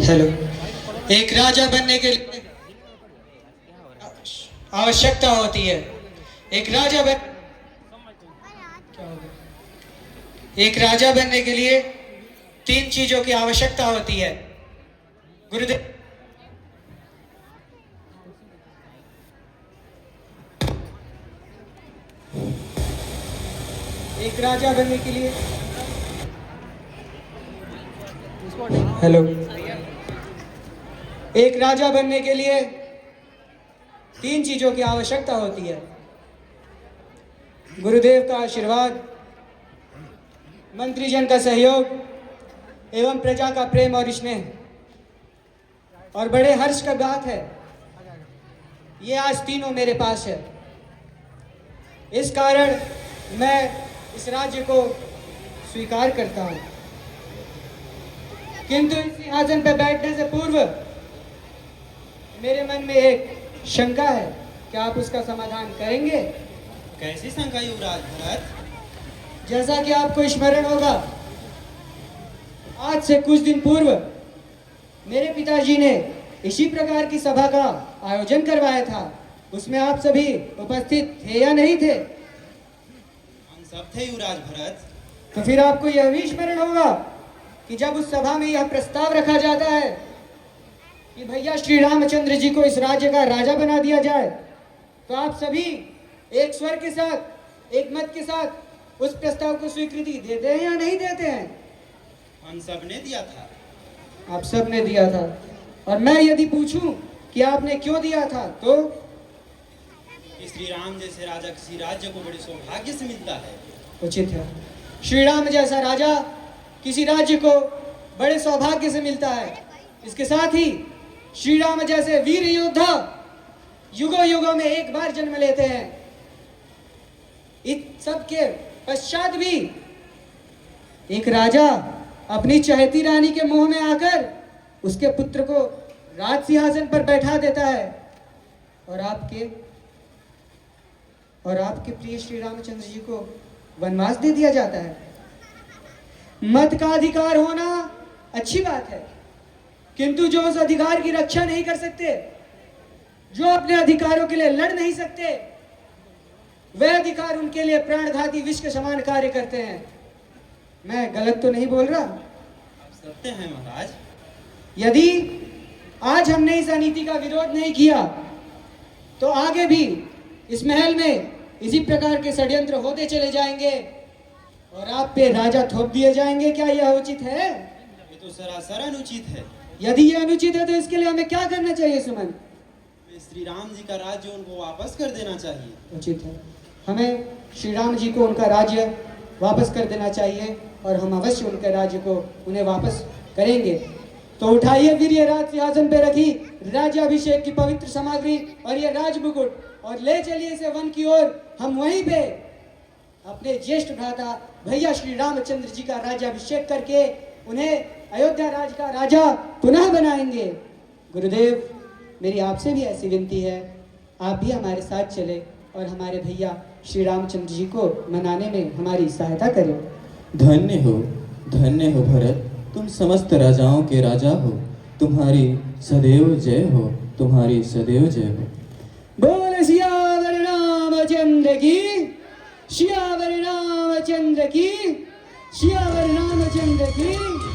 Hello. एक राजा बनने के लिए आवश्यकता होती है। एक राजा बन क्या हो गया? एक राजा बनने के लिए 3 चीजों की आवश्यकता होती है। गुरुदेव, एक राजा बनने के लिए हेलो। एक राजा बनने के लिए 3 चीजों की आवश्यकता होती है। गुरुदेव का आशीर्वाद, मंत्रीजन का सहयोग एवं प्रजा का प्रेम और स्नेह। और बड़े हर्ष का बात है, ये आज तीनों मेरे पास है। इस कारण मैं इस राज्य को स्वीकार करता हूँ। किंतु इस सिंहासन पर बैठने से पूर्व मेरे मन में एक शंका है। क्या आप उसका समाधान करेंगे? कैसी शंका युवराज भरत? जैसा कि आपको स्मरण होगा, आज से कुछ दिन पूर्व मेरे पिताजी ने इसी प्रकार की सभा का आयोजन करवाया था। उसमें आप सभी उपस्थित थे या नहीं थे? हम सब थे युवराज भरत। तो फिर आपको यह भी स्मरण होगा कि जब उस सभा में यह प्रस्ताव रखा जाता है कि भैया श्री रामचंद्र जी को इस राज्य का राजा बना दिया जाए, तो आप सभी एक स्वर के साथ, एक मत के साथ उस प्रस्ताव को स्वीकृति देते हैं या नहीं देते हैं? हम सब ने दिया था। आप सब ने दिया था। और मैं यदि पूछूं कि आपने क्यों दिया था, तो श्री राम जैसे राजा किसी राज्य को बड़े सौभाग्य से मिलता है। उचित है। श्री राम जैसा राजा किसी राज्य को बड़े सौभाग्य से मिलता है। इसके साथ ही श्री राम जैसे वीर योद्धा युगों युगों में एक बार जन्म लेते हैं। इस सब के पश्चात भी एक राजा अपनी चहेती रानी के मोह में आकर उसके पुत्र को राज सिंहासन पर बैठा देता है और आपके प्रिय श्री रामचंद्र जी को वनवास दे दिया जाता है। मत का अधिकार होना अच्छी बात है, किंतु जो उस अधिकार की रक्षा नहीं कर सकते, जो अपने अधिकारों के लिए लड़ नहीं सकते, वह अधिकार उनके लिए प्राणघाती विष के समान कार्य करते हैं। मैं गलत तो नहीं बोल रहा? आप सत्य हैं महाराज। यदि आज हमने इस अनीति का विरोध नहीं किया, तो आगे भी इस महल में इसी प्रकार के षड्यंत्र होते चले जाएंगे और आप पे राजा थोप दिए जाएंगे। क्या यह उचित है? ये तो सरासर अनुचित है। यदि यह अनुचित है, तो इसके लिए हमें क्या करना चाहिए सुमन? श्री राम जी का राज्य उनको वापस कर देना चाहिए। उचित है। हमें श्री राम जी को उनका राज्य वापस कर देना चाहिए और हम अवश्य उनके राज्य को उन्हें वापस करेंगे। तो उठाइए फिर ये राज सिंहासन पे रखी राज्याभिषेक की पवित्र सामग्री और ये राज मुकुट, और ले चलिए इसे वन की ओर। हम वहीं पे अपने ज्येष्ठ भ्राता भैया श्री रामचंद्र जी का राज्याभिषेक करके उन्हें अयोध्या राज का राजा पुनः बनाएंगे। गुरुदेव, मेरी आपसे भी ऐसी विनती है, आप भी हमारे साथ चले और हमारे भैया श्री रामचंद्र जी को मनाने में हमारी सहायता करें। धन्य हो भरत, तुम समस्त राजाओं के राजा हो। तुम्हारी सदैव जय हो, तुम्हारी सदैव जय हो। बोल सियावर रामचंद्र की, सियावर रामचंद्र की, सियावर रामचंद्र की।